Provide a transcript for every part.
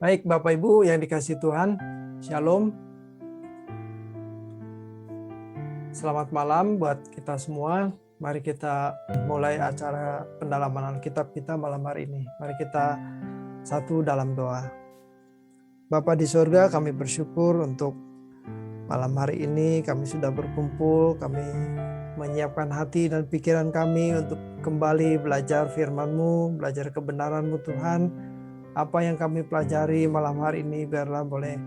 Baik Bapak Ibu yang dikasihi Tuhan, Shalom. Selamat malam buat kita semua. Mari kita mulai acara pendalaman Alkitab kita malam hari ini. Mari kita satu dalam doa. Bapa di surga, kami bersyukur untuk malam hari ini kami sudah berkumpul, kami menyiapkan hati dan pikiran kami untuk kembali belajar firman-Mu, belajar kebenaran-Mu Tuhan. Apa yang kami pelajari malam hari ini biarlah boleh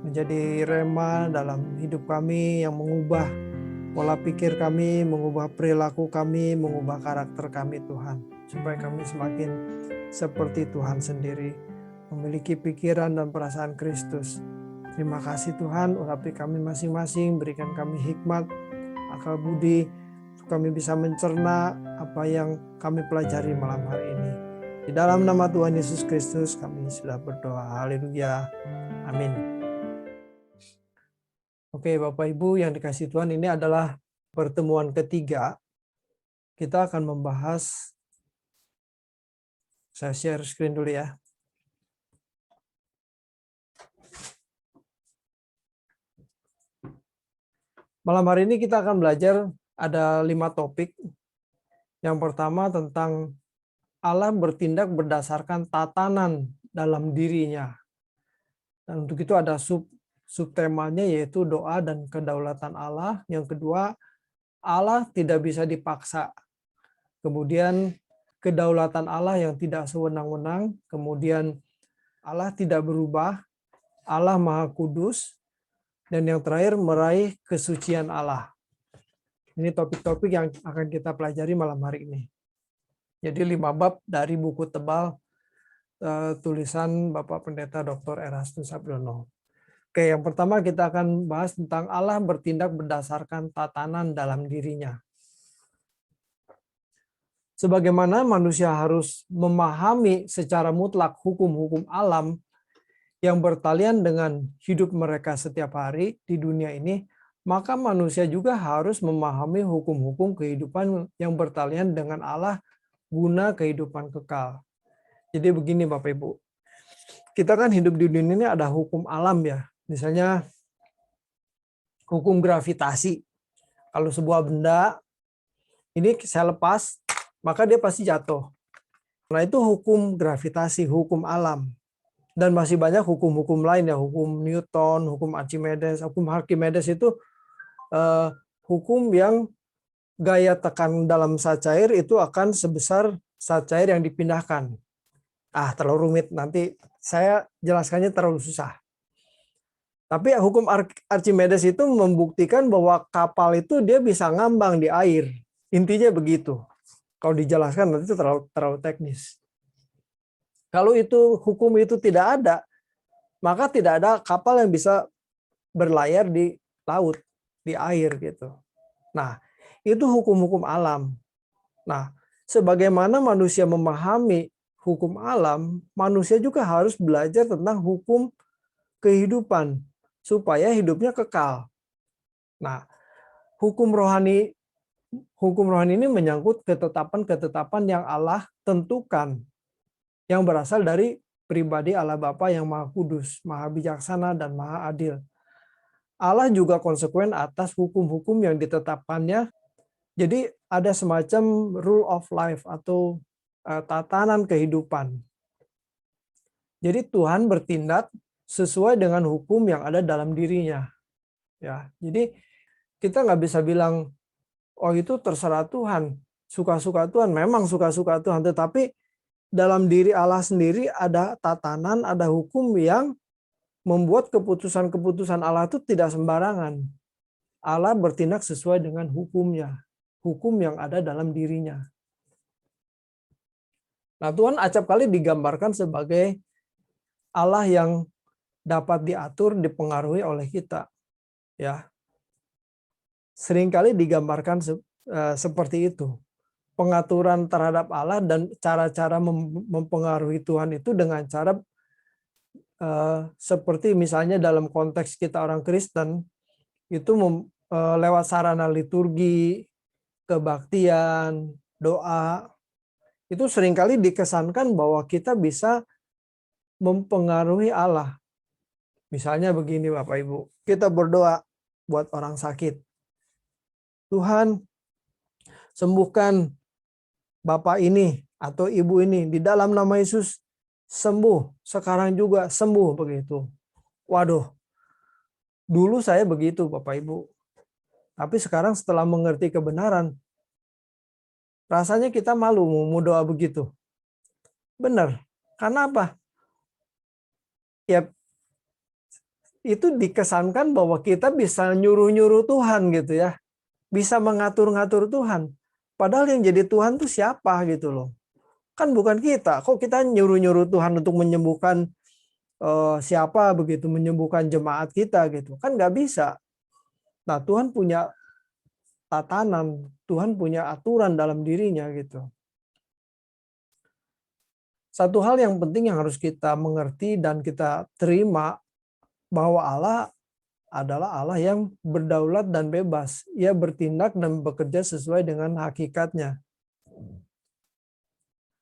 menjadi rema dalam hidup kami yang mengubah pola pikir kami, mengubah perilaku kami, mengubah karakter kami Tuhan. Supaya kami semakin seperti Tuhan sendiri, memiliki pikiran dan perasaan Kristus. Terima kasih Tuhan, urapi kami masing-masing, berikan kami hikmat, akal budi, untuk kami bisa mencerna apa yang kami pelajari malam hari ini. Di dalam nama Tuhan Yesus Kristus kami sudah berdoa. Haleluya. Amin. Oke Bapak Ibu yang dikasihi Tuhan, ini adalah pertemuan ketiga. Kita akan membahas, saya share screen dulu ya. Malam hari ini kita akan belajar ada 5 topik. Yang pertama tentang Allah bertindak berdasarkan tatanan dalam dirinya. Dan untuk itu ada subtemanya yaitu doa dan kedaulatan Allah. Yang kedua, Allah tidak bisa dipaksa. Kemudian kedaulatan Allah yang tidak sewenang-wenang. Kemudian Allah tidak berubah. Allah Maha Kudus. Dan yang terakhir, meraih kesucian Allah. Ini topik-topik yang akan kita pelajari malam hari ini. Jadi 5 bab dari buku tebal tulisan Bapak Pendeta Dr. Erastus Sabdono. Oke, yang pertama kita akan bahas tentang Allah bertindak berdasarkan tatanan dalam dirinya. Sebagaimana manusia harus memahami secara mutlak hukum-hukum alam yang bertalian dengan hidup mereka setiap hari di dunia ini, maka manusia juga harus memahami hukum-hukum kehidupan yang bertalian dengan Allah guna kehidupan kekal. Jadi begini Bapak Ibu, kita kan hidup di dunia ini ada hukum alam ya, misalnya hukum gravitasi. Kalau sebuah benda ini saya lepas, maka dia pasti jatuh. Nah itu hukum gravitasi, hukum alam. Dan masih banyak hukum-hukum lain ya, hukum Newton, hukum Archimedes, hukum Archimedes itu hukum yang gaya tekan dalam zat cair itu akan sebesar zat cair yang dipindahkan. Terlalu rumit, nanti saya jelaskannya terlalu susah. Tapi hukum Archimedes itu membuktikan bahwa kapal itu dia bisa ngambang di air. Intinya begitu. Kalau dijelaskan nanti itu terlalu teknis. Kalau itu hukum itu tidak ada, maka tidak ada kapal yang bisa berlayar di laut, di air gitu. Nah, itu hukum-hukum alam. Nah, sebagaimana manusia memahami hukum alam, manusia juga harus belajar tentang hukum kehidupan supaya hidupnya kekal. Nah, hukum rohani ini menyangkut ketetapan-ketetapan yang Allah tentukan, yang berasal dari pribadi Allah Bapa yang Maha Kudus, Maha Bijaksana, dan Maha Adil. Allah juga konsekuen atas hukum-hukum yang ditetapkannya. Jadi ada semacam rule of life atau tatanan kehidupan. Jadi Tuhan bertindak sesuai dengan hukum yang ada dalam dirinya. Ya, jadi kita nggak bisa bilang, oh itu terserah Tuhan, suka-suka Tuhan. Memang suka-suka Tuhan, tetapi dalam diri Allah sendiri ada tatanan, ada hukum yang membuat keputusan-keputusan Allah itu tidak sembarangan. Allah bertindak sesuai dengan hukumnya, hukum yang ada dalam dirinya. Nah, Tuhan acap kali digambarkan sebagai Allah yang dapat diatur, dipengaruhi oleh kita. Ya, seringkali digambarkan seperti itu. Pengaturan terhadap Allah dan cara-cara mempengaruhi Tuhan itu dengan cara seperti misalnya dalam konteks kita orang Kristen itu lewat sarana liturgi, kebaktian, doa, itu seringkali dikesankan bahwa kita bisa mempengaruhi Allah. Misalnya begini Bapak Ibu, kita berdoa buat orang sakit. Tuhan, sembuhkan Bapak ini atau Ibu ini di dalam nama Yesus, sembuh. Sekarang juga sembuh begitu. Waduh, dulu saya begitu Bapak Ibu. Tapi sekarang setelah mengerti kebenaran, rasanya kita malu mau doa begitu. Benar. Karena apa? Ya, itu dikesankan bahwa kita bisa nyuruh-nyuruh Tuhan gitu ya. Bisa mengatur-ngatur Tuhan. Padahal yang jadi Tuhan tuh siapa gitu loh. Kan bukan kita. Kok kita nyuruh-nyuruh Tuhan untuk menyembuhkan siapa begitu, menyembuhkan jemaat kita gitu. Kan nggak bisa. Nah, Tuhan punya tatanan, Tuhan punya aturan dalam dirinya gitu. Satu hal yang penting yang harus kita mengerti dan kita terima bahwa Allah adalah Allah yang berdaulat dan bebas. Ia bertindak dan bekerja sesuai dengan hakikatnya.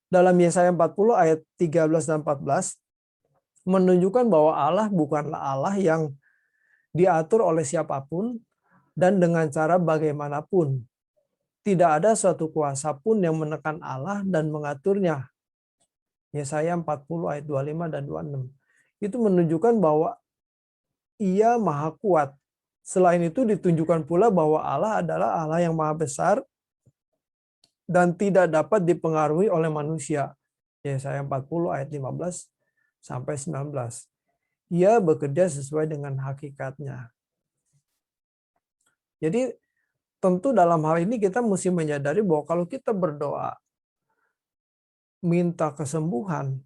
Dalam Yesaya 40 ayat 13 dan 14 menunjukkan bahwa Allah bukanlah Allah yang diatur oleh siapapun dan dengan cara bagaimanapun. Tidak ada suatu kuasa pun yang menekan Allah dan mengaturnya. Yesaya 40 ayat 25 dan 26. Itu menunjukkan bahwa Ia maha kuat. Selain itu ditunjukkan pula bahwa Allah adalah Allah yang maha besar dan tidak dapat dipengaruhi oleh manusia. Yesaya 40 ayat 15 sampai 19. Ia bekerja sesuai dengan hakikatnya. Jadi tentu dalam hal ini kita mesti menyadari bahwa kalau kita berdoa minta kesembuhan,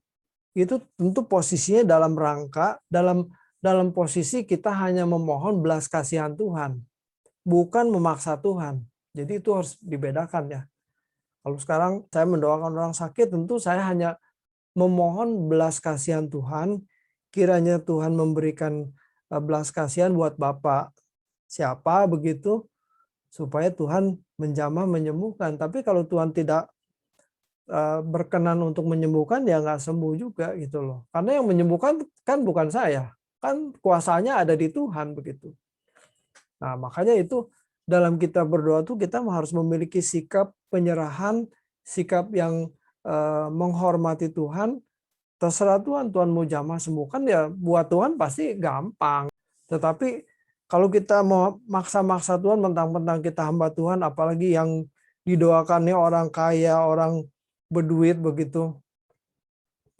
itu tentu posisinya dalam rangka, dalam posisi kita hanya memohon belas kasihan Tuhan, bukan memaksa Tuhan. Jadi itu harus dibedakan ya. Kalau sekarang saya mendoakan orang sakit, tentu saya hanya memohon belas kasihan Tuhan, kiranya Tuhan memberikan belas kasihan buat Bapak siapa begitu, supaya Tuhan menjamah menyembuhkan. Tapi kalau Tuhan tidak berkenan untuk menyembuhkan, ya nggak sembuh juga gitu loh. Karena yang menyembuhkan kan bukan saya, kan kuasanya ada di Tuhan begitu. Nah makanya itu dalam kita berdoa tuh kita harus memiliki sikap penyerahan, sikap yang menghormati Tuhan. Terserah Tuhan, Tuhan mau jamah sembuhkan ya buat Tuhan pasti gampang. Tetapi kalau kita mau maksa-maksa Tuhan, mentang-mentang kita hamba Tuhan, apalagi yang didoakannya orang kaya, orang berduit begitu,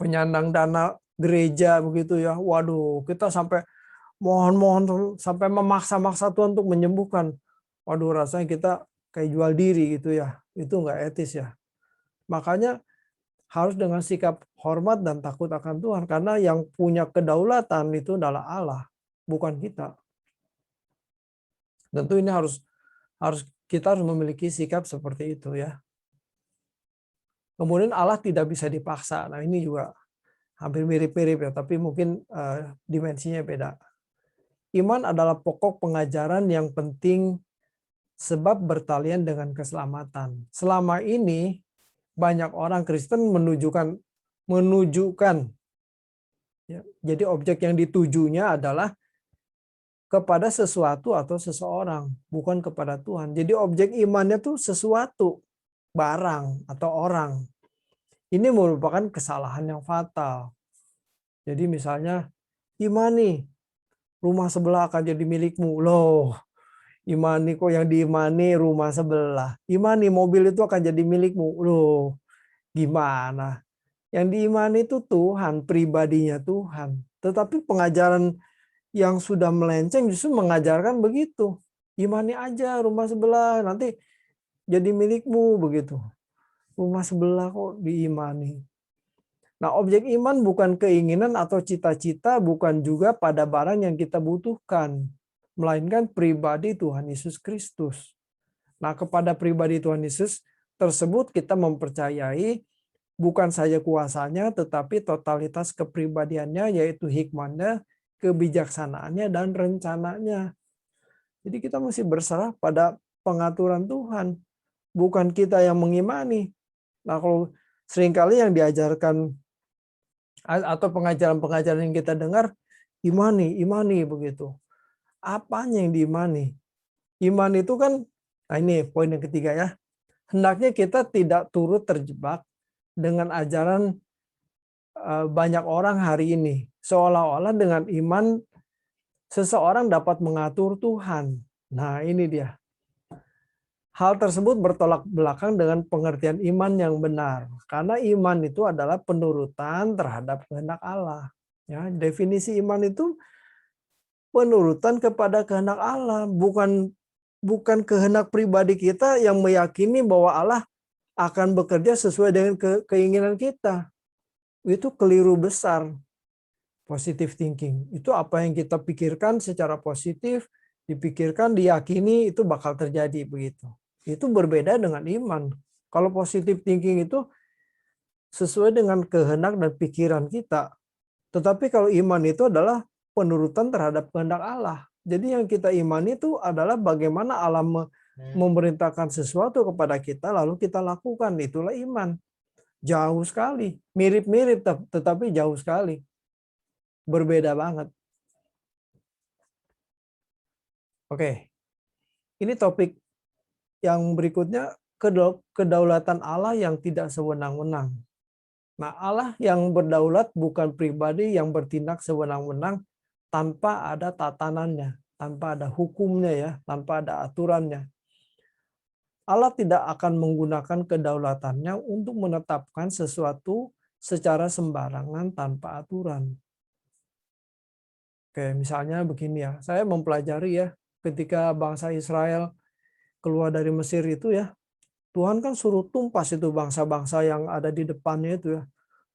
penyandang dana gereja begitu ya. Waduh, kita sampai mohon-mohon sampai memaksa-maksa Tuhan untuk menyembuhkan. Waduh, rasanya kita kayak jual diri gitu ya. Itu nggak etis ya. Makanya harus dengan sikap hormat dan takut akan Tuhan, karena yang punya kedaulatan itu adalah Allah, bukan kita. Tentu ini kita harus memiliki sikap seperti itu ya. Kemudian Allah tidak bisa dipaksa. Nah ini juga hampir mirip-mirip ya, tapi mungkin dimensinya beda. Iman adalah pokok pengajaran yang penting sebab bertalian dengan keselamatan. Selama ini banyak orang Kristen menunjukkan ya, jadi objek yang ditujunya adalah kepada sesuatu atau seseorang, bukan kepada Tuhan. Jadi objek imannya tuh sesuatu, barang atau orang. Ini merupakan kesalahan yang fatal. Jadi misalnya, imani, rumah sebelah akan jadi milikmu. Loh, imani kok yang diimani rumah sebelah. Imani mobil itu akan jadi milikmu. Loh, gimana? Yang diimani itu Tuhan, pribadinya Tuhan. Tetapi pengajaran yang sudah melenceng justru mengajarkan begitu. Imani aja rumah sebelah, nanti jadi milikmu begitu. Rumah sebelah kok diimani. Nah, objek iman bukan keinginan atau cita-cita, bukan juga pada barang yang kita butuhkan, melainkan pribadi Tuhan Yesus Kristus. Nah, kepada pribadi Tuhan Yesus tersebut kita mempercayai bukan saja kuasanya, tetapi totalitas kepribadiannya, yaitu hikmahnya, kebijaksanaannya, dan rencananya. Jadi kita mesti berserah pada pengaturan Tuhan, bukan kita yang mengimani. Nah, kalau seringkali yang diajarkan Atau pengajaran-pengajaran yang kita dengar, imani begitu. Apanya yang diimani? Iman itu kan, nah ini poin yang ketiga ya. Hendaknya kita tidak turut terjebak dengan ajaran banyak orang hari ini. Seolah-olah dengan iman seseorang dapat mengatur Tuhan. Nah, ini dia. Hal tersebut bertolak belakang dengan pengertian iman yang benar. Karena iman itu adalah penurutan terhadap kehendak Allah. Ya, definisi iman itu penurutan kepada kehendak Allah, bukan kehendak pribadi kita yang meyakini bahwa Allah akan bekerja sesuai dengan keinginan kita. Itu keliru besar. Positive thinking itu apa yang kita pikirkan secara positif, dipikirkan, diyakini itu bakal terjadi begitu. Itu berbeda dengan iman. Kalau positive thinking itu sesuai dengan kehendak dan pikiran kita. Tetapi kalau iman itu adalah penurutan terhadap kehendak Allah. Jadi yang kita imani itu adalah bagaimana Allah memerintahkan sesuatu kepada kita lalu kita lakukan. Itulah iman. Jauh sekali. Mirip-mirip tetapi jauh sekali. Berbeda banget. Oke. Ini topik yang berikutnya, kedaulatan Allah yang tidak sewenang-wenang. Nah, Allah yang berdaulat bukan pribadi yang bertindak sewenang-wenang tanpa ada tatanannya, tanpa ada hukumnya ya, tanpa ada aturannya. Allah tidak akan menggunakan kedaulatannya untuk menetapkan sesuatu secara sembarangan tanpa aturan. Oke, misalnya begini ya, saya mempelajari ya, ketika bangsa Israel keluar dari Mesir itu ya, Tuhan kan suruh tumpas itu bangsa-bangsa yang ada di depannya itu ya.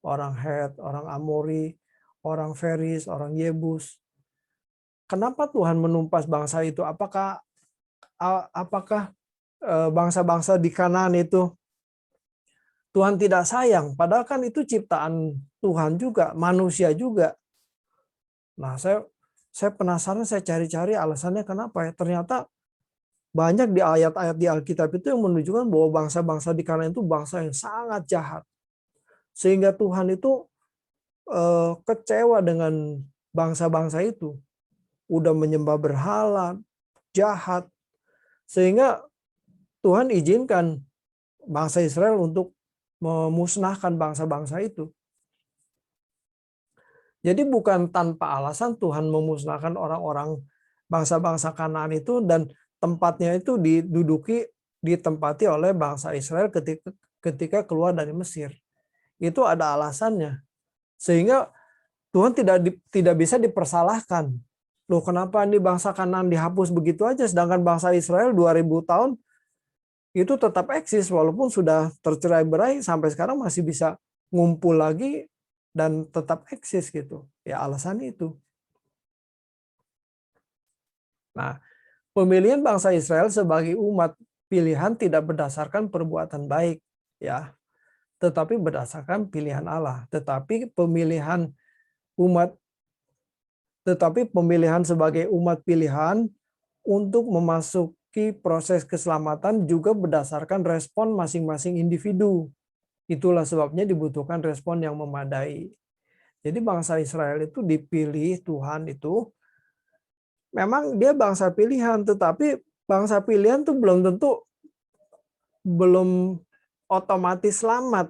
Orang Het, orang Amori, orang Feris, orang Yebus. Kenapa Tuhan menumpas bangsa itu? Apakah bangsa-bangsa di Kanaan itu Tuhan tidak sayang? Padahal kan itu ciptaan Tuhan juga, manusia juga. Nah, saya penasaran, saya cari-cari alasannya kenapa ya. Ternyata banyak di ayat-ayat di Alkitab itu yang menunjukkan bahwa bangsa-bangsa di Kanaan itu bangsa yang sangat jahat. Sehingga Tuhan itu kecewa dengan bangsa-bangsa itu. Udah menyembah berhala, jahat. Sehingga Tuhan izinkan bangsa Israel untuk memusnahkan bangsa-bangsa itu. Jadi bukan tanpa alasan Tuhan memusnahkan orang-orang bangsa-bangsa Kanaan itu dan tempatnya itu ditempati oleh bangsa Israel ketika keluar dari Mesir. Itu ada alasannya. Sehingga Tuhan tidak bisa dipersalahkan. Loh, kenapa ini bangsa Kanaan dihapus begitu aja sedangkan bangsa Israel 2000 tahun itu tetap eksis walaupun sudah tercerai-berai sampai sekarang masih bisa ngumpul lagi dan tetap eksis gitu. Ya alasan itu. Nah, pemilihan bangsa Israel sebagai umat pilihan tidak berdasarkan perbuatan baik ya, tetapi berdasarkan pilihan Allah. Tetapi pemilihan sebagai umat pilihan untuk memasuki proses keselamatan juga berdasarkan respon masing-masing individu. Itulah sebabnya dibutuhkan respon yang memadai. Jadi bangsa Israel itu dipilih Tuhan itu, memang dia bangsa pilihan, tetapi bangsa pilihan itu belum otomatis selamat.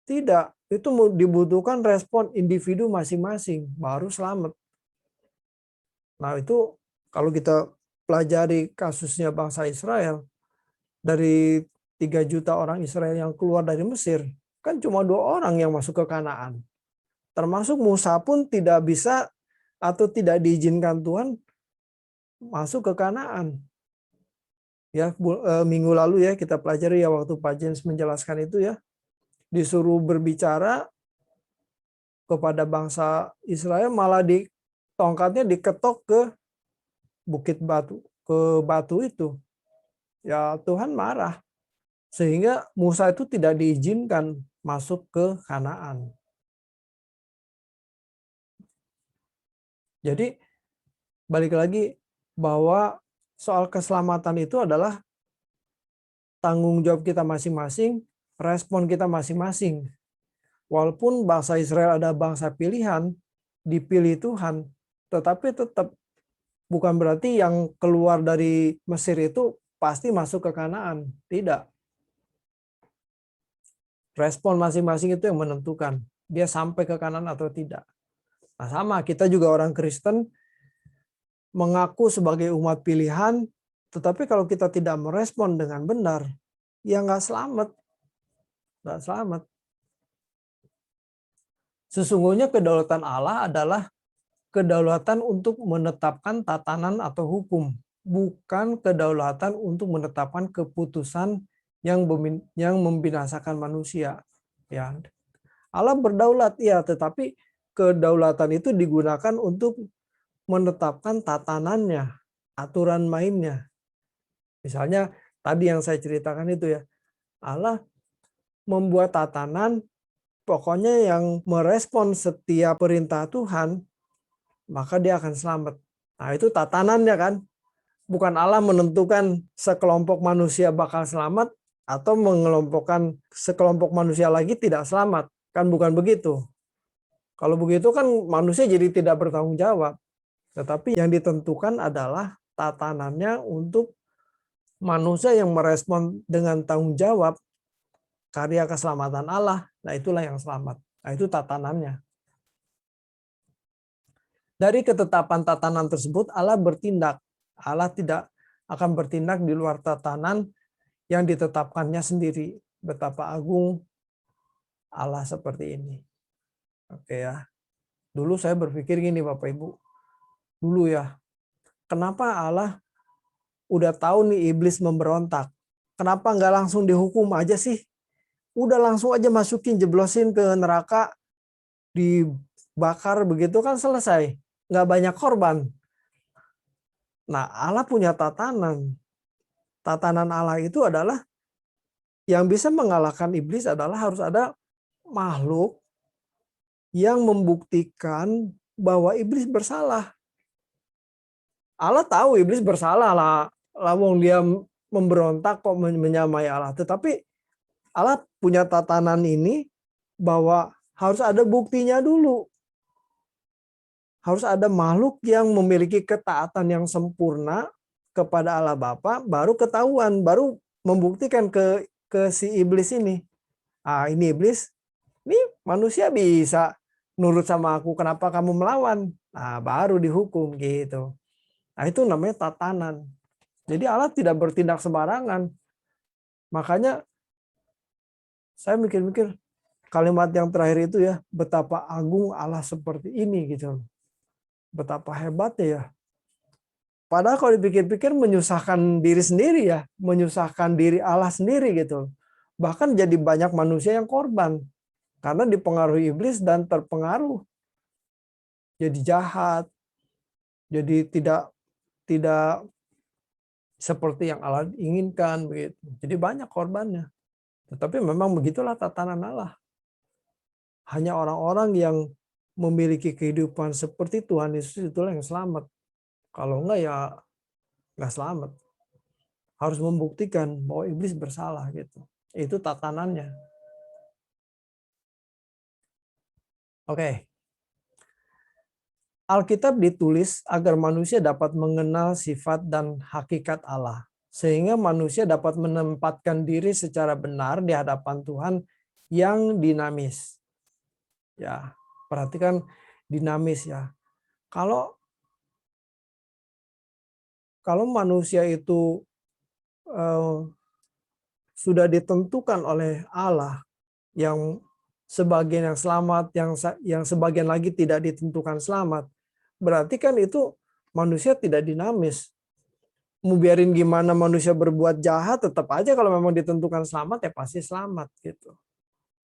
Tidak, itu dibutuhkan respon individu masing-masing, baru selamat. Nah itu kalau kita pelajari kasusnya bangsa Israel, dari 3 juta orang Israel yang keluar dari Mesir, kan cuma 2 orang yang masuk ke Kanaan. Termasuk Musa pun tidak bisa atau tidak diizinkan Tuhan masuk ke Kanaan. Ya, minggu lalu ya kita pelajari ya waktu Pak James menjelaskan itu ya. Disuruh berbicara kepada bangsa Israel malah tongkatnya diketok ke bukit batu, ke batu itu. Ya Tuhan marah. Sehingga Musa itu tidak diizinkan masuk ke Kanaan. Jadi balik lagi bahwa soal keselamatan itu adalah tanggung jawab kita masing-masing, respon kita masing-masing. Walaupun bangsa Israel ada bangsa pilihan, dipilih Tuhan, tetapi tetap bukan berarti yang keluar dari Mesir itu pasti masuk ke Kanaan. Tidak. Respon masing-masing itu yang menentukan dia sampai ke Kanaan atau tidak. Nah, sama, kita juga orang Kristen mengaku sebagai umat pilihan, tetapi kalau kita tidak merespon dengan benar, ya nggak selamat. Nggak selamat. Sesungguhnya kedaulatan Allah adalah kedaulatan untuk menetapkan tatanan atau hukum, bukan kedaulatan untuk menetapkan keputusan yang membinasakan manusia. Ya, Allah berdaulat, ya, tetapi kedaulatan itu digunakan untuk menetapkan tatanannya, aturan mainnya. Misalnya tadi yang saya ceritakan itu ya, Allah membuat tatanan, pokoknya yang merespon setiap perintah Tuhan, maka dia akan selamat. Nah, itu tatanannya kan. Bukan Allah menentukan sekelompok manusia bakal selamat atau mengelompokkan sekelompok manusia lagi tidak selamat. Kan bukan begitu. Kalau begitu kan manusia jadi tidak bertanggung jawab. Tetapi yang ditentukan adalah tatanannya untuk manusia yang merespon dengan tanggung jawab karya keselamatan Allah. Nah, itulah yang selamat. Nah, itu tatanannya. Dari ketetapan tatanan tersebut, Allah bertindak. Allah tidak akan bertindak di luar tatanan yang ditetapkannya sendiri. Betapa agung Allah seperti ini. Oke ya. Dulu saya berpikir gini Bapak Ibu. Dulu ya, kenapa Allah udah tahu nih iblis memberontak? Kenapa nggak langsung dihukum aja sih? Udah langsung aja masukin, jeblosin ke neraka, dibakar begitu kan selesai. Nggak banyak korban. Nah, Allah punya tatanan. Tatanan Allah itu adalah yang bisa mengalahkan iblis adalah harus ada makhluk yang membuktikan bahwa iblis bersalah. Allah tahu iblis bersalah lah. Lawang dia memberontak kok menyamai Allah. Tetapi Allah punya tatanan ini bahwa harus ada buktinya dulu. Harus ada makhluk yang memiliki ketaatan yang sempurna kepada Allah Bapa, baru ketahuan, baru membuktikan ke si iblis ini. Ah, ini iblis, ini manusia bisa nurut sama aku, kenapa kamu melawan? Nah, baru dihukum gitu. Nah, itu namanya tatanan. Jadi Allah tidak bertindak sembarangan. Makanya saya mikir-mikir kalimat yang terakhir itu ya, betapa agung Allah seperti ini gitu. Betapa hebatnya ya. Padahal kalau dipikir-pikir menyusahkan diri sendiri ya, menyusahkan diri Allah sendiri gitu. Bahkan jadi banyak manusia yang korban karena dipengaruhi iblis dan terpengaruh. Jadi jahat, jadi tidak seperti yang Allah inginkan begitu. Jadi banyak korbannya. Tetapi memang begitulah tatanan Allah. Hanya orang-orang yang memiliki kehidupan seperti Tuhan Yesus itulah yang selamat. Kalau enggak ya enggak selamat. Harus membuktikan bahwa iblis bersalah gitu. Itu tatanannya. Oke. Alkitab ditulis agar manusia dapat mengenal sifat dan hakikat Allah, sehingga manusia dapat menempatkan diri secara benar di hadapan Tuhan yang dinamis. Ya, perhatikan dinamis ya. Kalau manusia itu sudah ditentukan oleh Allah, yang sebagian yang selamat, yang sebagian lagi tidak ditentukan selamat, berarti kan itu manusia tidak dinamis. Mau biarin gimana manusia berbuat jahat, tetap aja kalau memang ditentukan selamat ya pasti selamat gitu.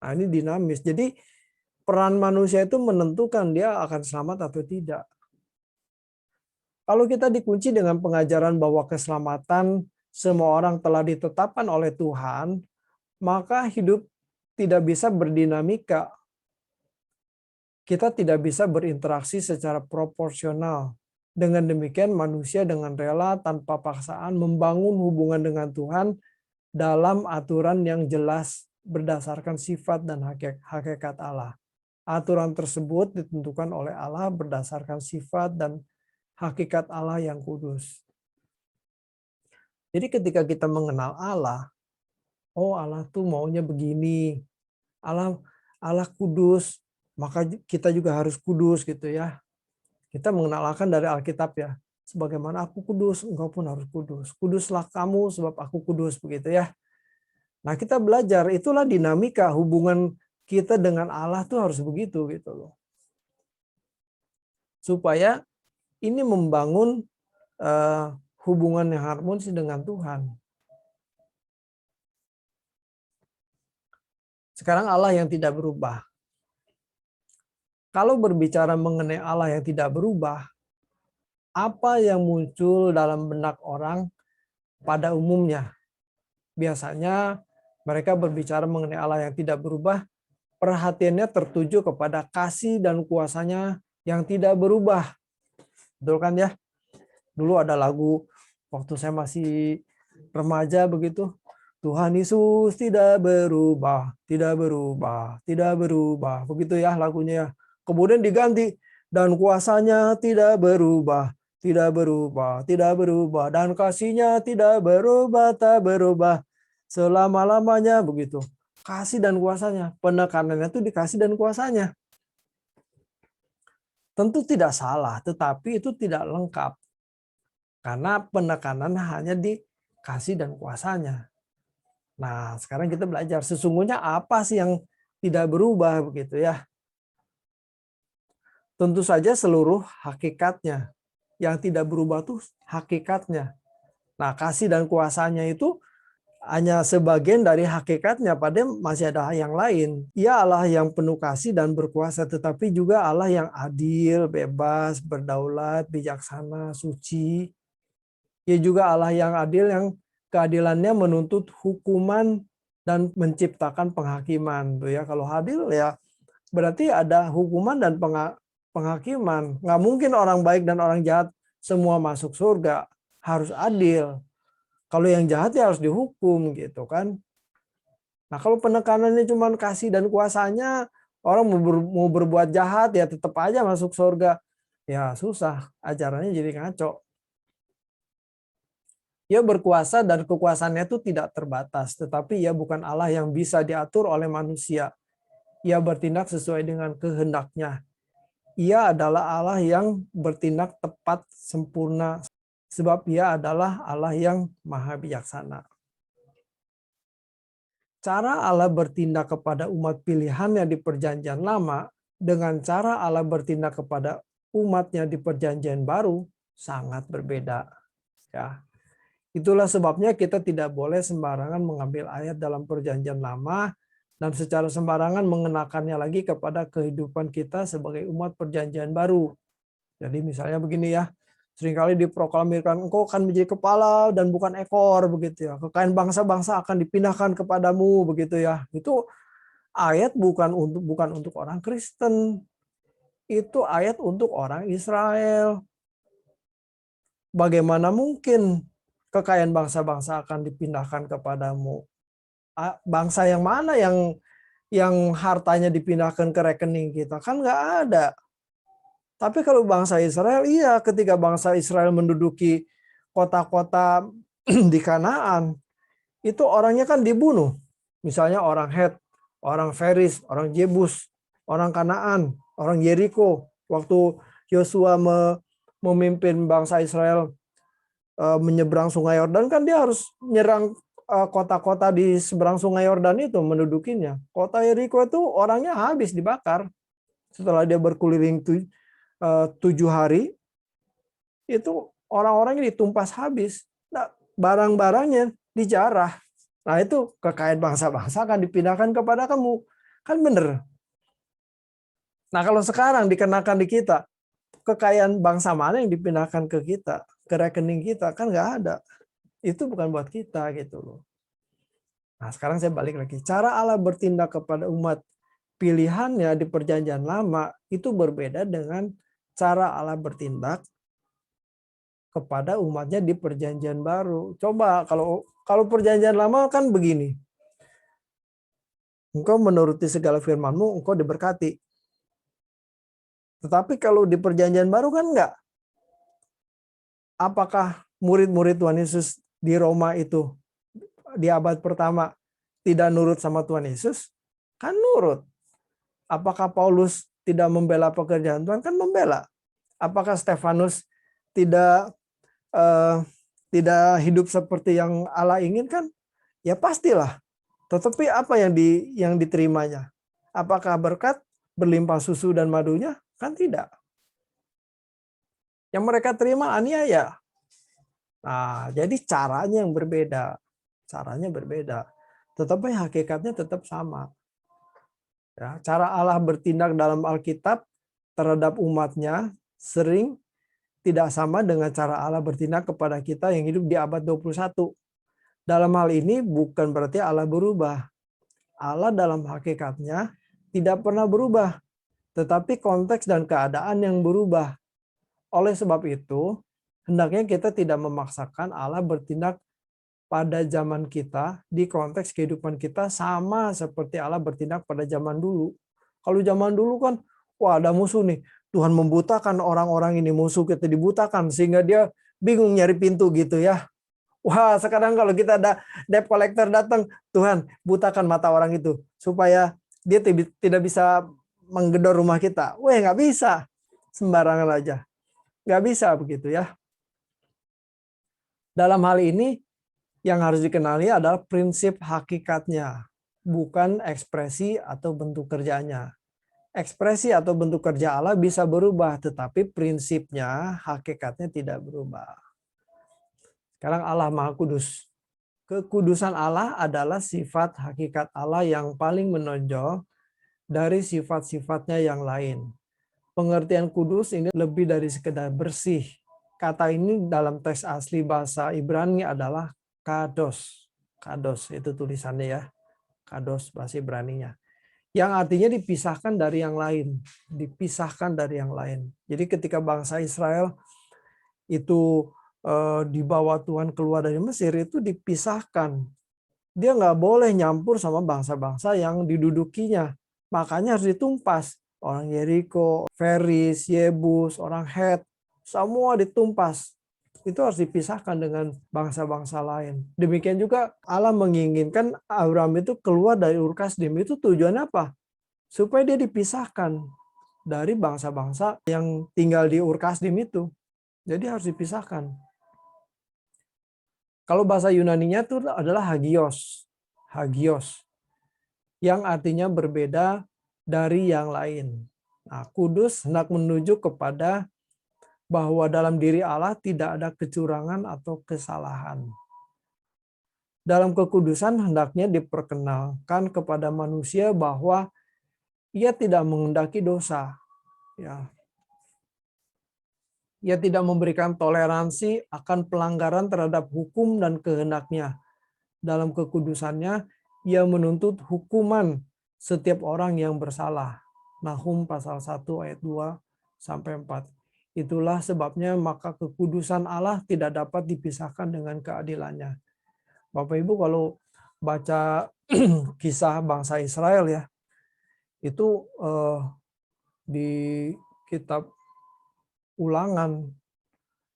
Nah, ini dinamis. Jadi peran manusia itu menentukan dia akan selamat atau tidak. Kalau kita dikunci dengan pengajaran bahwa keselamatan semua orang telah ditetapkan oleh Tuhan, maka hidup tidak bisa berdinamika. Kita tidak bisa berinteraksi secara proporsional. Dengan demikian manusia dengan rela tanpa paksaan membangun hubungan dengan Tuhan dalam aturan yang jelas berdasarkan sifat dan hakikat Allah. Aturan tersebut ditentukan oleh Allah berdasarkan sifat dan hakikat Allah yang kudus. Jadi ketika kita mengenal Allah, oh Allah tuh maunya begini. Allah Allah kudus, maka kita juga harus kudus gitu ya. Kita mengenalkan dari Alkitab ya. Sebagaimana aku kudus, engkau pun harus kudus. Kuduslah kamu sebab aku kudus begitu ya. Nah, kita belajar itulah dinamika hubungan kita dengan Allah tuh harus begitu gitu loh. Supaya ini membangun hubungan yang harmonis dengan Tuhan. Sekarang Allah yang tidak berubah. Kalau berbicara mengenai Allah yang tidak berubah, apa yang muncul dalam benak orang pada umumnya? Biasanya mereka berbicara mengenai Allah yang tidak berubah, perhatiannya tertuju kepada kasih dan kuasanya yang tidak berubah. Betul kan ya? Dulu ada lagu waktu saya masih remaja begitu. Tuhan Yesus tidak berubah, tidak berubah, tidak berubah. Begitu ya lagunya ya. Kemudian diganti, dan kuasanya tidak berubah, tidak berubah, tidak berubah. Dan kasihnya tidak berubah, tak berubah. Selama-lamanya begitu. Kasih dan kuasanya. Penekanannya itu dikasih dan kuasanya. Tentu tidak salah, tetapi itu tidak lengkap. Karena penekanan hanya dikasih dan kuasanya. Nah, sekarang kita belajar sesungguhnya apa sih yang tidak berubah begitu ya. Tentu saja seluruh hakikatnya. Yang tidak berubah tuh hakikatnya. Nah, kasih dan kuasanya itu hanya sebagian dari hakikatnya, padahal masih ada yang lain. Ia Allah yang penuh kasih dan berkuasa, tetapi juga Allah yang adil, bebas, berdaulat, bijaksana, suci. Ia juga Allah yang adil, yang keadilannya menuntut hukuman dan menciptakan penghakiman. Tuh ya, kalau adil ya berarti ada hukuman dan penghakiman. Nggak mungkin orang baik dan orang jahat semua masuk surga. Harus adil. Kalau yang jahat ya harus dihukum gitu kan. Nah kalau penekanannya cuma kasih dan kuasanya, orang mau berbuat jahat ya tetap aja masuk surga. Ya susah, ajarannya jadi ngaco. Ia berkuasa dan kekuasaannya itu tidak terbatas, tetapi ia bukan Allah yang bisa diatur oleh manusia. Ia bertindak sesuai dengan kehendaknya. Ia adalah Allah yang bertindak tepat, sempurna, sebab ia adalah Allah yang maha bijaksana. Cara Allah bertindak kepada umat pilihannya di perjanjian lama dengan cara Allah bertindak kepada umatnya di perjanjian baru sangat berbeda. Ya. Itulah sebabnya kita tidak boleh sembarangan mengambil ayat dalam perjanjian lama dan secara sembarangan mengenakannya lagi kepada kehidupan kita sebagai umat perjanjian baru. Jadi misalnya begini ya, seringkali diproklamirkan engkau akan menjadi kepala dan bukan ekor begitu ya. Kekayaan bangsa-bangsa akan dipindahkan kepadamu begitu ya. Itu ayat bukan untuk orang Kristen. Itu ayat untuk orang Israel. Bagaimana mungkin kekayaan bangsa-bangsa akan dipindahkan kepadamu? Bangsa yang mana yang hartanya dipindahkan ke rekening kita? Kan nggak ada. Tapi kalau bangsa Israel, iya, ketika bangsa Israel menduduki kota-kota di Kanaan, itu orangnya kan dibunuh. Misalnya orang Het, orang Feris, orang Jebus, orang Kanaan, orang Yeriko. Waktu Yosua memimpin bangsa Israel menyeberang Sungai Yordan, kan dia harus menyerang kota-kota di seberang Sungai Yordan itu, mendudukinya. Kota Yeriko itu orangnya habis dibakar. Setelah dia berkeliling 7 hari, itu orang-orangnya ditumpas habis. Nah, barang-barangnya dijarah. Nah itu kekayaan bangsa-bangsa akan dipindahkan kepada kamu. Kan bener. Nah kalau sekarang dikenakan di kita, kekayaan bangsa mana yang dipindahkan ke kita, ke rekening kita, kan nggak ada. Itu bukan buat kita gitu loh. Nah sekarang saya balik lagi. Cara Allah bertindak kepada umat pilihannya di perjanjian lama itu berbeda dengan cara Allah bertindak kepada umatnya di perjanjian baru. Coba kalau perjanjian lama kan begini. engkau menuruti segala firman-Mu, engkau diberkati. Tetapi kalau di perjanjian baru kan enggak. Apakah murid-murid Tuhan Yesus di Roma itu di abad pertama tidak nurut sama Tuhan Yesus? Kan nurut. Apakah Paulus tidak membela pekerjaan Tuhan? Kan membela. Apakah Stefanus tidak tidak hidup seperti yang Allah inginkan? Ya pastilah. Tetapi apa yang diterimanya? Apakah berkat berlimpah susu dan madunya? Kan tidak. Yang mereka terima aniaya. Nah, jadi caranya yang berbeda. Caranya berbeda. Tetapi hakikatnya tetap sama. Ya, cara Allah bertindak dalam Alkitab terhadap umatnya sering tidak sama dengan cara Allah bertindak kepada kita yang hidup di abad 21. Dalam hal ini bukan berarti Allah berubah. Allah dalam hakikatnya tidak pernah berubah. Tetapi konteks dan keadaan yang berubah. Oleh sebab itu, hendaknya kita tidak memaksakan Allah bertindak pada zaman kita, di konteks kehidupan kita sama seperti Allah bertindak pada zaman dulu. Kalau zaman dulu kan, wah ada musuh nih. Tuhan membutakan orang-orang ini, musuh kita dibutakan sehingga dia bingung nyari pintu gitu ya. Wah sekarang kalau kita ada debt collector datang, Tuhan butakan mata orang itu supaya dia tidak bisa menggedor rumah kita. Wah nggak bisa, sembarangan aja. Nggak bisa begitu ya. Dalam hal ini, yang harus dikenali adalah prinsip hakikatnya, bukan ekspresi atau bentuk kerjanya. Ekspresi atau bentuk kerja Allah bisa berubah, tetapi prinsipnya, hakikatnya tidak berubah. Sekarang Allah Maha Kudus. Kekudusan Allah adalah sifat hakikat Allah yang paling menonjol dari sifat-sifatnya yang lain. Pengertian kudus ini lebih dari sekedar bersih. Kata ini dalam teks asli bahasa Ibrani adalah kados. Kados itu tulisannya ya. Kados bahasa Ibraninya. Yang artinya dipisahkan dari yang lain. Dipisahkan dari yang lain. Jadi ketika bangsa Israel itu dibawa Tuhan keluar dari Mesir, itu dipisahkan. Dia nggak boleh nyampur sama bangsa-bangsa yang didudukinya. Makanya harus ditumpas. Orang Yeriko, Feris, Yebus, orang Het, semua ditumpas. Itu harus dipisahkan dengan bangsa-bangsa lain. Demikian juga Allah menginginkan Abraham itu keluar dari Ur Kasdim. Itu tujuannya apa? Supaya dia dipisahkan dari bangsa-bangsa yang tinggal di Ur Kasdim itu. Jadi harus dipisahkan. Kalau bahasa Yunaninya itu adalah hagios. Hagios. Yang artinya berbeda dari yang lain. Nah, kudus hendak menuju kepada bahwa dalam diri Allah tidak ada kecurangan atau kesalahan. Dalam kekudusan hendaknya diperkenalkan kepada manusia bahwa ia tidak menghendaki dosa. Ya. Ia tidak memberikan toleransi akan pelanggaran terhadap hukum dan kehendaknya. Dalam kekudusannya, ia menuntut hukuman setiap orang yang bersalah. Nahum pasal 1 ayat 2 sampai 4. Itulah sebabnya maka kekudusan Allah tidak dapat dipisahkan dengan keadilannya. Bapak Ibu kalau baca kisah bangsa Israel ya, itu di kitab Ulangan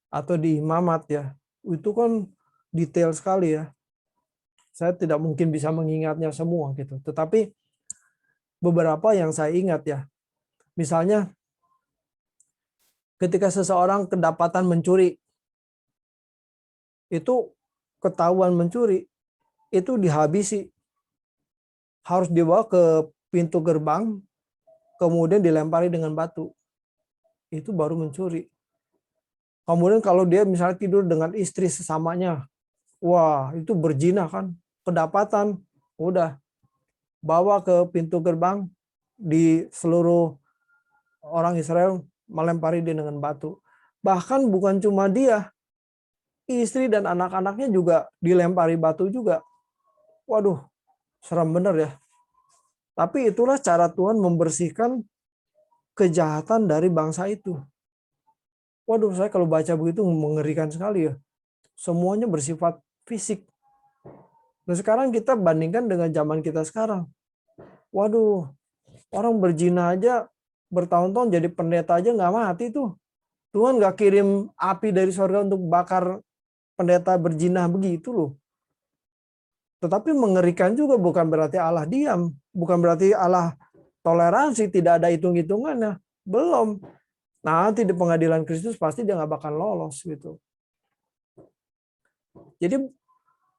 atau di Imamat ya, itu kan detail sekali ya. Saya tidak mungkin bisa mengingatnya semua gitu. Tetapi beberapa yang saya ingat ya. Misalnya ketika seseorang kedapatan mencuri, itu ketahuan mencuri, itu dihabisi. Harus dibawa ke pintu gerbang, kemudian dilempari dengan batu. Itu baru mencuri. Kemudian kalau dia misalnya tidur dengan istri sesamanya, wah itu berzina kan, kedapatan, udah bawa ke pintu gerbang, di seluruh orang Israel melempari dia dengan batu. Bahkan bukan cuma dia, istri dan anak-anaknya juga dilempari batu juga. Waduh, serem bener ya. Tapi itulah cara Tuhan membersihkan kejahatan dari bangsa itu. Waduh, saya kalau baca begitu mengerikan sekali ya. Semuanya bersifat fisik. Nah sekarang kita bandingkan dengan zaman kita sekarang. Waduh, orang berzina aja bertahun-tahun jadi pendeta aja nggak mati tuh. Tuhan nggak kirim api dari surga untuk bakar pendeta berzina begitu loh. Tetapi mengerikan juga, bukan berarti Allah diam. Bukan berarti Allah toleransi, tidak ada hitung-hitungannya. Belum. Nanti di pengadilan Kristus pasti dia nggak bakal lolos gitu. Jadi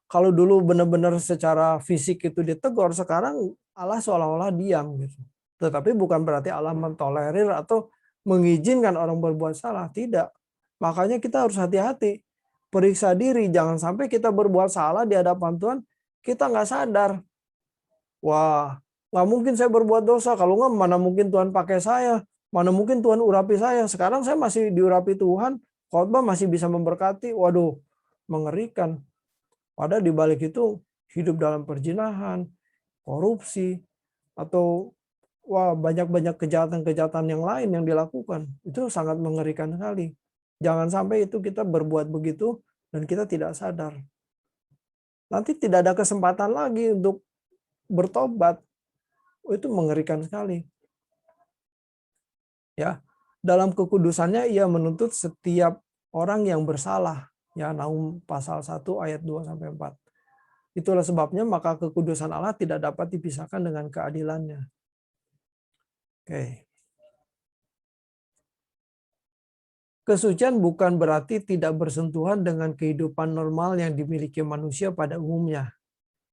kalau dulu benar-benar secara fisik itu ditegur, sekarang Allah seolah-olah diam gitu. Tetapi bukan berarti Allah mentolerir atau mengizinkan orang berbuat salah, tidak. Makanya kita harus hati-hati, periksa diri, jangan sampai kita berbuat salah di hadapan Tuhan, kita nggak sadar. Wah, nggak mungkin saya berbuat dosa, kalau nggak mana mungkin Tuhan pakai saya, mana mungkin Tuhan urapi saya. Sekarang saya masih diurapi Tuhan, khotbah masih bisa memberkati, waduh, mengerikan. Padahal di balik itu hidup dalam perzinahan, korupsi, atau banyak-banyak kejahatan-kejahatan yang lain yang dilakukan. Itu sangat mengerikan sekali. Jangan sampai itu kita berbuat begitu dan kita tidak sadar. Nanti tidak ada kesempatan lagi untuk bertobat. Itu mengerikan sekali. Ya, dalam kekudusannya ia menuntut setiap orang yang bersalah. Ya, Nahum pasal 1 ayat 2 sampai 4. Itulah sebabnya maka kekudusan Allah tidak dapat dipisahkan dengan keadilannya. Oke. Kesucian bukan berarti tidak bersentuhan dengan kehidupan normal yang dimiliki manusia pada umumnya.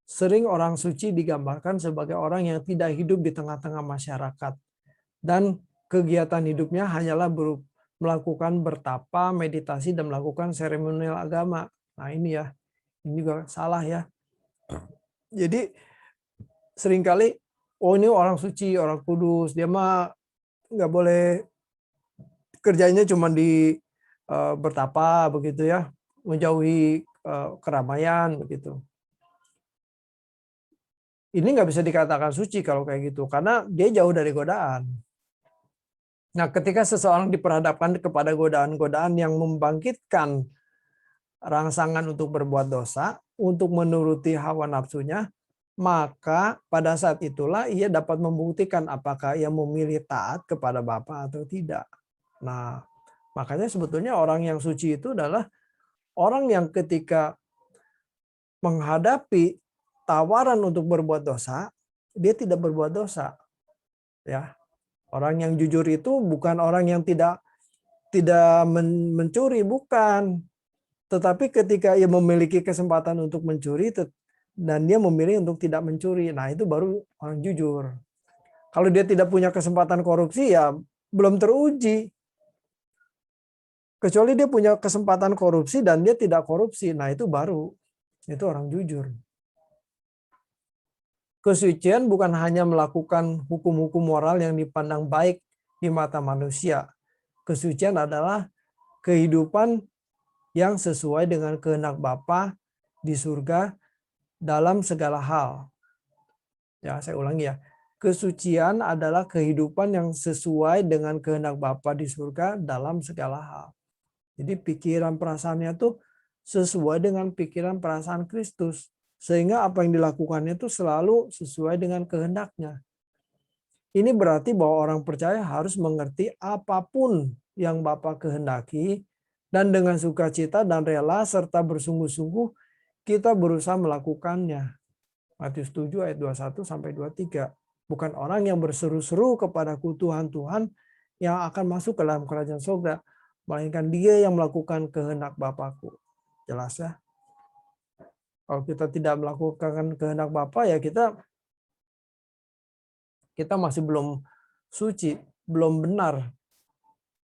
Sering orang suci digambarkan sebagai orang yang tidak hidup di tengah-tengah masyarakat. Dan kegiatan hidupnya hanyalah melakukan bertapa, meditasi, dan melakukan seremonial agama. Nah ini ya, ini juga salah ya. Jadi seringkali, oh ini orang suci, orang kudus, dia mah nggak boleh kerjanya cuma di bertapa begitu ya, menjauhi keramaian begitu. Ini nggak bisa dikatakan suci kalau kayak gitu, karena dia jauh dari godaan. Nah, ketika seseorang diperhadapkan kepada godaan-godaan yang membangkitkan rangsangan untuk berbuat dosa, untuk menuruti hawa nafsunya, maka pada saat itulah ia dapat membuktikan apakah ia memilih taat kepada Bapa atau tidak. Nah, makanya sebetulnya orang yang suci itu adalah orang yang ketika menghadapi tawaran untuk berbuat dosa, dia tidak berbuat dosa. Ya, orang yang jujur itu bukan orang yang tidak mencuri, bukan. Tetapi ketika ia memiliki kesempatan untuk mencuri dan dia memilih untuk tidak mencuri, nah itu baru orang jujur. Kalau dia tidak punya kesempatan korupsi, ya belum teruji. Kecuali dia punya kesempatan korupsi dan dia tidak korupsi, nah itu baru, itu orang jujur. Kesucian bukan hanya melakukan hukum-hukum moral yang dipandang baik di mata manusia. Kesucian adalah kehidupan yang sesuai dengan kehendak Bapa di surga dalam segala hal. Ya, saya ulangi ya. Kesucian adalah kehidupan yang sesuai dengan kehendak Bapa di surga dalam segala hal. Jadi pikiran perasaannya tuh sesuai dengan pikiran perasaan Kristus. Sehingga apa yang dilakukannya itu selalu sesuai dengan kehendaknya. Ini berarti bahwa orang percaya harus mengerti apapun yang Bapa kehendaki, dan dengan sukacita dan rela serta bersungguh-sungguh kita berusaha melakukannya. Matius 7 ayat 21 sampai 23. Bukan orang yang berseru-seru kepadaku Tuhan, Tuhan yang akan masuk ke dalam kerajaan surga, melainkan dia yang melakukan kehendak Bapakku. Jelas ya? Kalau kita tidak melakukan kehendak Bapa, ya kita masih belum suci, belum benar.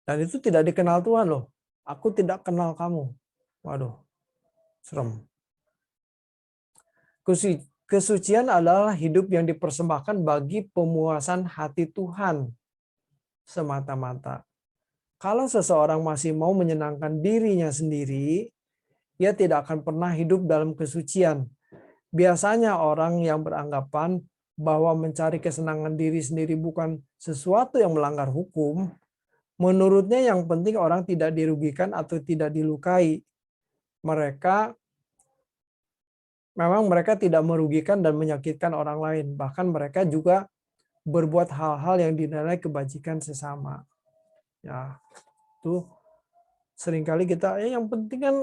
Dan itu tidak dikenal Tuhan loh. Aku tidak kenal kamu. Waduh, serem. Kesucian adalah hidup yang dipersembahkan bagi pemuasan hati Tuhan semata-mata. Kalau seseorang masih mau menyenangkan dirinya sendiri, ia tidak akan pernah hidup dalam kesucian. Biasanya orang yang beranggapan bahwa mencari kesenangan diri sendiri bukan sesuatu yang melanggar hukum, menurutnya yang penting orang tidak dirugikan atau tidak dilukai. Memang mereka tidak merugikan dan menyakitkan orang lain. Bahkan mereka juga berbuat hal-hal yang dinilai kebajikan sesama. Ya, itu seringkali kita, yang penting kan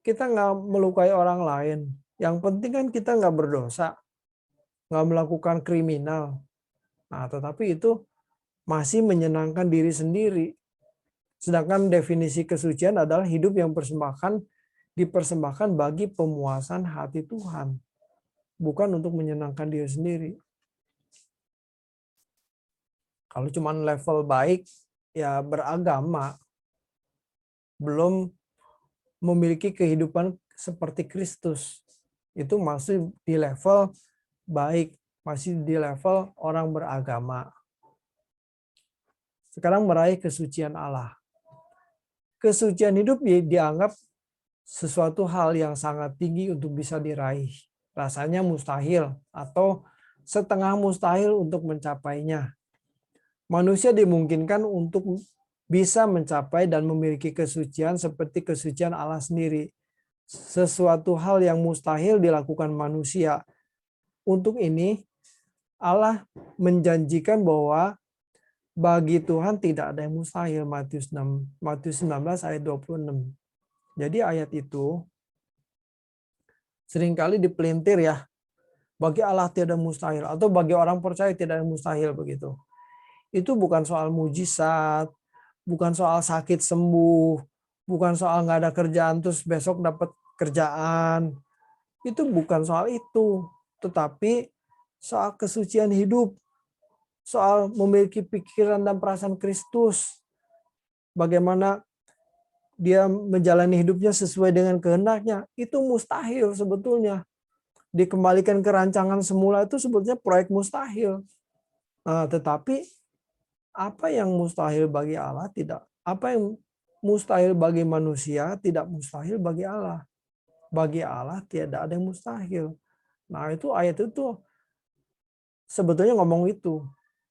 kita nggak melukai orang lain. Yang penting kan kita nggak berdosa, nggak melakukan kriminal. Nah, tetapi itu masih menyenangkan diri sendiri. Sedangkan definisi kesucian adalah hidup yang dipersembahkan bagi pemuasan hati Tuhan, bukan untuk menyenangkan diri sendiri. Kalau cuma level baik, ya beragama, belum memiliki kehidupan seperti Kristus, itu masih di level baik, masih di level orang beragama. Sekarang meraih kesucian Allah. Kesucian hidup dianggap sesuatu hal yang sangat tinggi untuk bisa diraih. Rasanya mustahil atau setengah mustahil untuk mencapainya. Manusia dimungkinkan untuk bisa mencapai dan memiliki kesucian seperti kesucian Allah sendiri. Sesuatu hal yang mustahil dilakukan manusia. Untuk ini, Allah menjanjikan bahwa bagi Tuhan tidak ada yang mustahil. Matius 19 ayat 26. Jadi ayat itu seringkali dipelintir ya. Bagi Allah tidak mustahil, atau bagi orang percaya tidak ada mustahil begitu. Itu bukan soal mujizat, bukan soal sakit sembuh, bukan soal nggak ada kerjaan terus besok dapat kerjaan. Itu bukan soal itu, tetapi soal kesucian hidup, soal memiliki pikiran dan perasaan Kristus. Bagaimana dia menjalani hidupnya sesuai dengan kehendaknya, itu mustahil sebetulnya. Dikembalikan ke rancangan semula itu sebetulnya proyek mustahil. Nah, tetapi apa yang mustahil bagi Allah tidak, apa yang mustahil bagi manusia tidak mustahil bagi Allah. Bagi Allah tidak ada yang mustahil. Nah, itu ayat itu sebetulnya ngomong itu.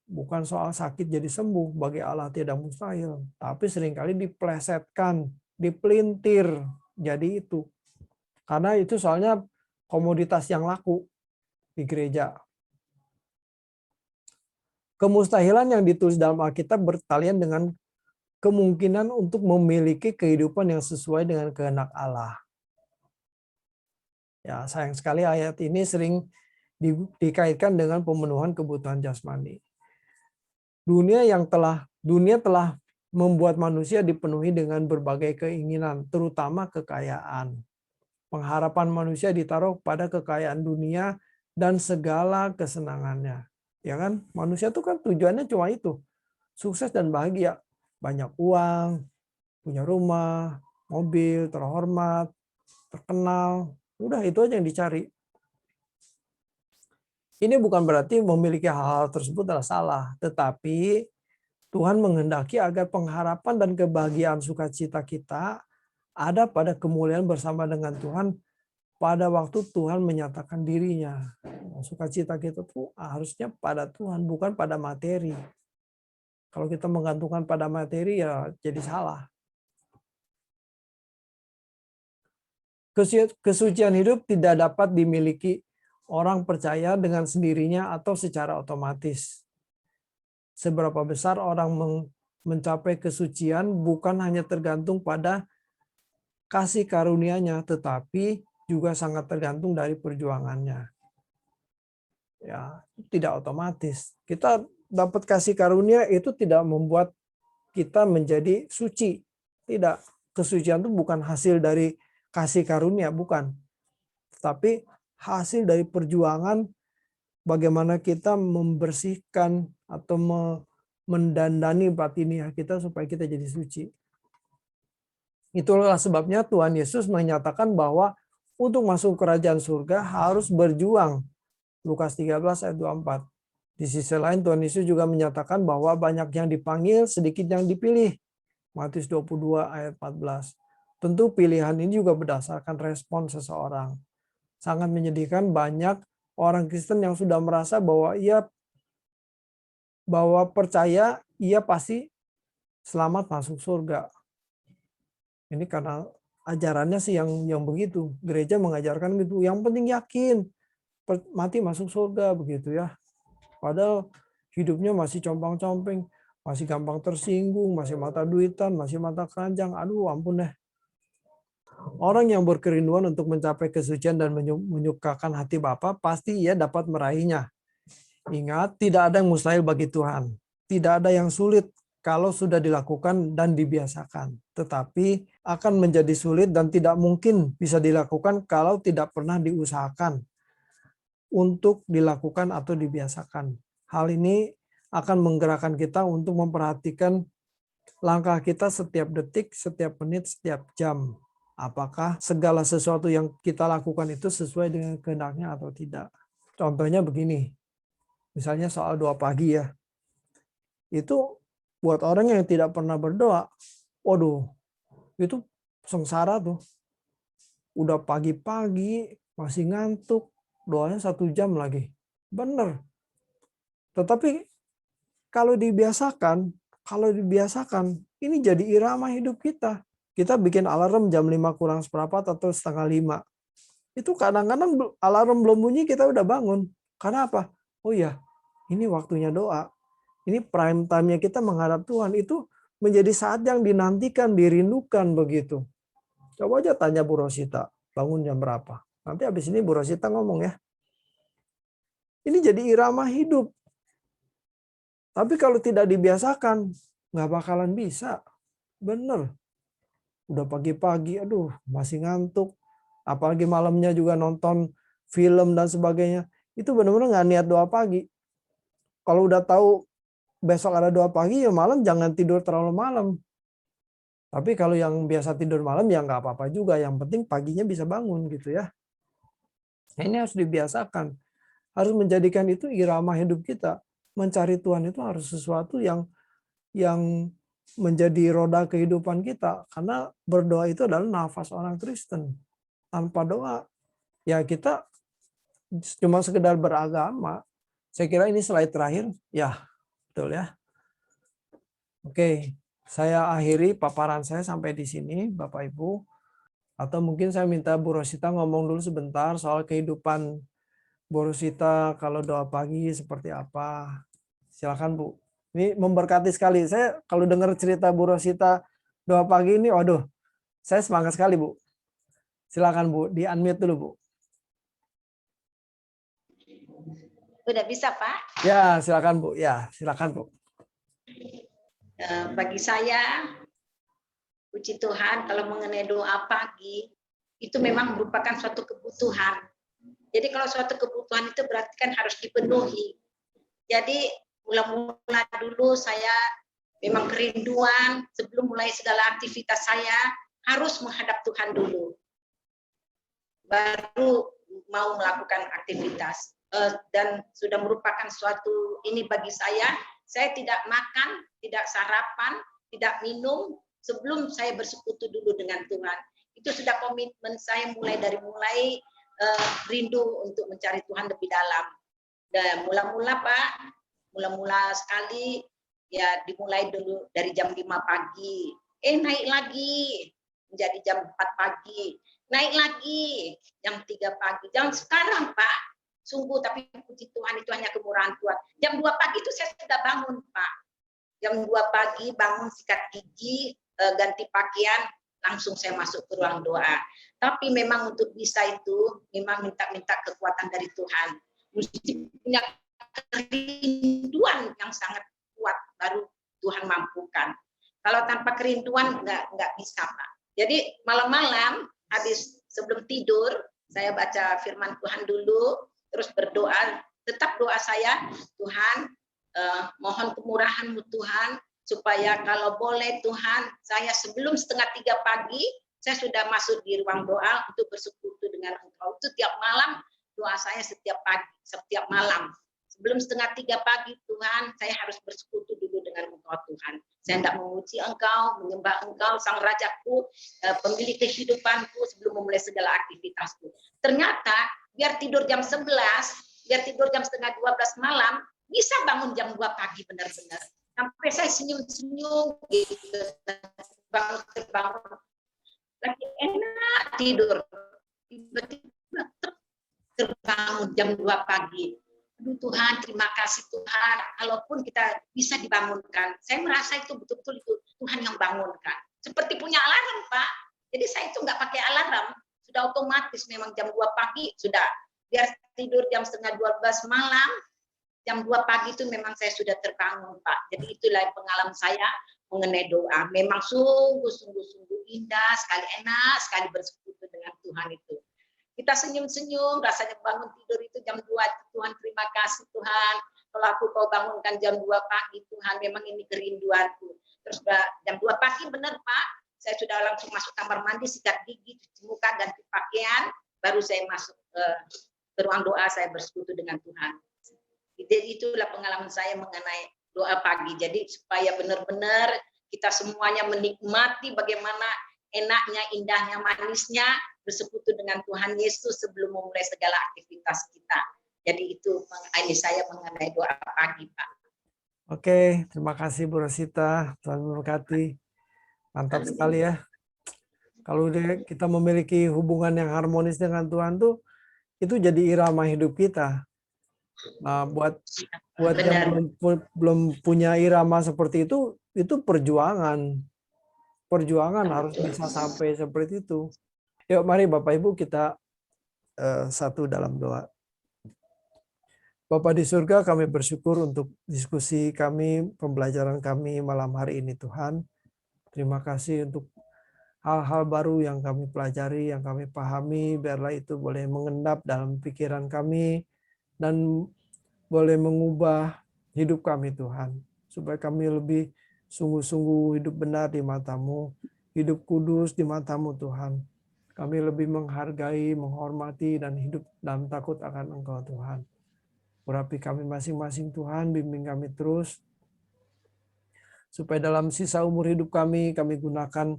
Bukan soal sakit jadi sembuh, bagi Allah tidak mustahil. Tapi seringkali diplesetkan, dipelintir jadi itu. Karena itu soalnya komoditas yang laku di gereja. Kemustahilan yang ditulis dalam Alkitab bertalian dengan kemungkinan untuk memiliki kehidupan yang sesuai dengan kehendak Allah. Ya, sayang sekali ayat ini sering dikaitkan dengan pemenuhan kebutuhan jasmani. Dunia telah membuat manusia dipenuhi dengan berbagai keinginan, terutama kekayaan. Pengharapan manusia ditaruh pada kekayaan dunia dan segala kesenangannya. Ya kan? Manusia itu kan tujuannya cuma itu. Sukses dan bahagia. Banyak uang, punya rumah, mobil, terhormat, terkenal. Udah itu aja yang dicari. Ini bukan berarti memiliki hal-hal tersebut adalah salah. Tetapi Tuhan menghendaki agar pengharapan dan kebahagiaan sukacita kita ada pada kemuliaan bersama dengan Tuhan pada waktu Tuhan menyatakan dirinya. Sukacita kita tuh harusnya pada Tuhan, bukan pada materi. Kalau kita menggantungkan pada materi ya jadi salah. Kesucian hidup tidak dapat dimiliki orang percaya dengan sendirinya atau secara otomatis. Seberapa besar orang mencapai kesucian bukan hanya tergantung pada kasih karunia-Nya, tetapi juga sangat tergantung dari perjuangannya. Ya, tidak otomatis. Kita dapat kasih karunia itu tidak membuat kita menjadi suci. Tidak. Kesucian itu bukan hasil dari kasih karunia, bukan. Tapi hasil dari perjuangan bagaimana kita membersihkan atau mendandani batiniah kita supaya kita jadi suci. Itulah sebabnya Tuhan Yesus menyatakan bahwa untuk masuk kerajaan surga harus berjuang. Lukas 13 ayat 24. Di sisi lain Tuhan Yesus juga menyatakan bahwa banyak yang dipanggil, sedikit yang dipilih. Matius 22 ayat 14. Tentu pilihan ini juga berdasarkan respon seseorang. Sangat menyedihkan banyak orang Kristen yang sudah merasa bahwa percaya ia pasti selamat masuk surga. Ini karena ajarannya sih yang begitu. Gereja mengajarkan gitu. Yang penting yakin mati masuk surga begitu ya. Padahal hidupnya masih compang-compeng, masih gampang tersinggung, masih mata duitan, masih mata keranjang. Aduh, ampun deh. Orang yang berkerinduan untuk mencapai kesucian dan menyukakan hati Bapa, pasti ia dapat meraihnya. Ingat, tidak ada yang mustahil bagi Tuhan. Tidak ada yang sulit kalau sudah dilakukan dan dibiasakan. Tetapi akan menjadi sulit dan tidak mungkin bisa dilakukan kalau tidak pernah diusahakan untuk dilakukan atau dibiasakan. Hal ini akan menggerakkan kita untuk memperhatikan langkah kita setiap detik, setiap menit, setiap jam. Apakah segala sesuatu yang kita lakukan itu sesuai dengan kehendaknya atau tidak. Contohnya begini, misalnya soal doa pagi ya. Itu buat orang yang tidak pernah berdoa, waduh, itu sengsara tuh. Udah pagi-pagi, masih ngantuk, doanya 1 jam lagi. Bener. Tetapi kalau dibiasakan, ini jadi irama hidup kita. Kita bikin alarm jam 5 kurang seperempat atau setengah 5. Itu kadang-kadang alarm belum bunyi kita udah bangun. Karena apa? Oh iya, ini waktunya doa. Ini prime time-nya kita menghadap Tuhan. Itu menjadi saat yang dinantikan, dirindukan begitu. Coba aja tanya Bu Rosita, bangun jam berapa? Nanti habis ini Bu Rosita ngomong ya. Ini jadi irama hidup. Tapi kalau tidak dibiasakan, nggak bakalan bisa. Bener. Udah pagi-pagi, aduh masih ngantuk. Apalagi malamnya juga nonton film dan sebagainya. Itu benar-benar nggak niat doa pagi. Kalau udah tahu besok ada doa pagi, ya malam jangan tidur terlalu malam. Tapi kalau yang biasa tidur malam ya nggak apa-apa juga. Yang penting paginya bisa bangun gitu ya. Ini harus dibiasakan. Harus menjadikan itu irama hidup kita. Mencari Tuhan itu harus sesuatu yang menjadi roda kehidupan kita. Karena berdoa itu adalah nafas orang Kristen. Tanpa doa, ya kita cuma sekedar beragama. Saya kira ini slide terakhir. Ya, betul ya. Oke, saya akhiri paparan saya sampai di sini, Bapak Ibu. Atau mungkin saya minta Bu Rosita ngomong dulu sebentar soal kehidupan Bu Rosita kalau doa pagi seperti apa. Silakan Bu. Ini memberkati sekali. Saya kalau dengar cerita Bu Rosita doa pagi ini, waduh, saya semangat sekali Bu. Silakan Bu, di-unmute dulu Bu. Udah bisa Pak? Ya, silakan Bu. Ya, silakan Bu. Bagi saya, puji Tuhan, kalau mengenai doa pagi, itu memang merupakan suatu kebutuhan. Jadi kalau suatu kebutuhan itu berarti kan harus dipenuhi. Jadi mula-mula dulu saya memang kerinduan, sebelum mulai segala aktivitas saya, harus menghadap Tuhan dulu. Baru mau melakukan aktivitas. Dan sudah merupakan suatu ini bagi saya tidak makan, tidak sarapan, tidak minum sebelum saya bersekutu dulu dengan Tuhan. Itu sudah komitmen saya mulai rindu untuk mencari Tuhan lebih dalam. Dan mula-mula Pak, mula-mula sekali ya dimulai dulu dari jam 5 pagi. Naik lagi menjadi jam 4 pagi. Naik lagi jam 3 pagi. Jangan sekarang Pak. Sungguh, tapi puji Tuhan itu hanya kemurahan Tuhan. Jam 2 pagi itu saya sudah bangun, Pak. Jam 2 pagi bangun, sikat gigi, ganti pakaian, langsung saya masuk ke ruang doa. Tapi memang untuk bisa itu, memang minta kekuatan dari Tuhan. Mesti punya kerinduan yang sangat kuat, baru Tuhan mampukan. Kalau tanpa kerinduan, nggak bisa, Pak. Jadi malam-malam, habis sebelum tidur, saya baca firman Tuhan dulu, terus berdoa, tetap doa saya, Tuhan, mohon kemurahan-Mu Tuhan, supaya kalau boleh Tuhan, saya sebelum 2:30 pagi, saya sudah masuk di ruang doa untuk bersekutu dengan Engkau. Itu tiap malam, doa saya setiap pagi, setiap malam. Sebelum 2:30 pagi, Tuhan, saya harus bersekutu dulu dengan Engkau Tuhan. Saya tidak memuji Engkau, menyembah Engkau, Sang Rajaku, pemilik kehidupanku sebelum memulai segala aktivitasku. Ternyata, biar tidur jam 11, biar tidur jam 11:30 malam, bisa bangun jam 2 pagi benar-benar. Sampai saya senyum-senyum gitu. Bangun. Lagi enak tidur. Tiba-tiba terbangun jam 2 pagi. Aduh Tuhan, terima kasih Tuhan. Kalaupun kita bisa dibangunkan, saya merasa itu betul-betul itu Tuhan yang bangunkan. Seperti punya alarm, Pak. Jadi saya itu nggak pakai alarm, sudah otomatis memang jam 2 pagi sudah. Biar tidur jam setengah 12 malam, jam 2 pagi itu memang saya sudah terbangun, Pak. Jadi itulah pengalaman saya mengenai doa. Memang sungguh indah, sekali enak, sekali bersekutu dengan Tuhan itu. Kita senyum-senyum, rasanya bangun tidur itu jam 2, Tuhan terima kasih Tuhan. Kalau aku kau bangunkan jam 2 pagi, Tuhan memang ini kerinduanku. Terus jam 2 pagi benar Pak, saya sudah langsung masuk kamar mandi, sikat gigi, cuci muka, ganti pakaian, baru saya masuk ke ruang doa, saya bersekutu dengan Tuhan. Jadi itulah pengalaman saya mengenai doa pagi. Jadi supaya benar-benar kita semuanya menikmati bagaimana enaknya, indahnya, manisnya bersekutu dengan Tuhan Yesus sebelum memulai segala aktivitas kita. Jadi itu ini saya mengenai doa pagi, Pak. Oke, terima kasih Bu Rosita. Tuhan memberkati. Mantap sekali ya. Kalau kita memiliki hubungan yang harmonis dengan Tuhan tuh, itu jadi irama hidup kita. Nah, buat yang belum punya irama seperti itu perjuangan. Perjuangan harus bisa sampai seperti itu. Yuk, mari Bapak Ibu kita satu dalam doa. Bapa di surga, kami bersyukur untuk diskusi kami, pembelajaran kami malam hari ini Tuhan. Terima kasih untuk hal-hal baru yang kami pelajari, yang kami pahami, biarlah itu boleh mengendap dalam pikiran kami dan boleh mengubah hidup kami Tuhan. Supaya kami lebih sungguh-sungguh hidup benar di mata-Mu, hidup kudus di mata-Mu Tuhan. Kami lebih menghargai, menghormati, dan hidup dalam takut akan Engkau Tuhan. Urapi kami masing-masing Tuhan, bimbing kami terus, supaya dalam sisa umur hidup kami gunakan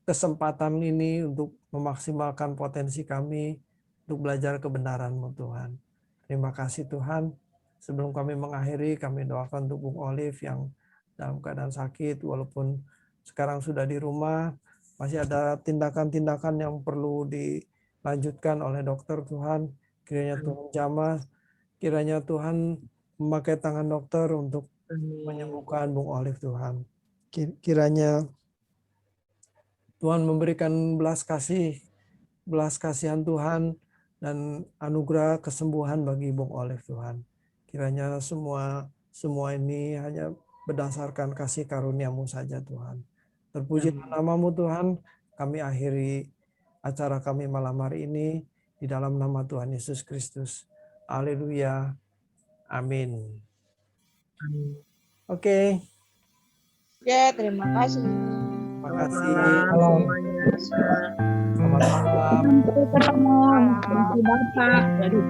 kesempatan ini untuk memaksimalkan potensi kami, untuk belajar kebenaran-Mu Tuhan. Terima kasih Tuhan. Sebelum kami mengakhiri, kami doakan untuk Bung Olive yang dalam keadaan sakit, walaupun sekarang sudah di rumah, masih ada tindakan-tindakan yang perlu dilanjutkan oleh dokter Tuhan. Kiranya Tuhan jamah, kiranya Tuhan memakai tangan dokter untuk menyembuhkan Bung Olive Tuhan. Kiranya Tuhan memberikan belas kasihan Tuhan dan anugerah kesembuhan bagi Bung Olive Tuhan. Kiranya semua ini hanya berdasarkan kasih karunia-Mu saja Tuhan. Terpujilah nama-Mu Tuhan. Kami akhiri acara kami malam hari ini di dalam nama Tuhan Yesus Kristus. Haleluya. Amin. Oke. Ya, terima kasih. Terima kasih. Halo. Selamat malam. Sampai ketemu. Terima kasih Bapak. Waduh.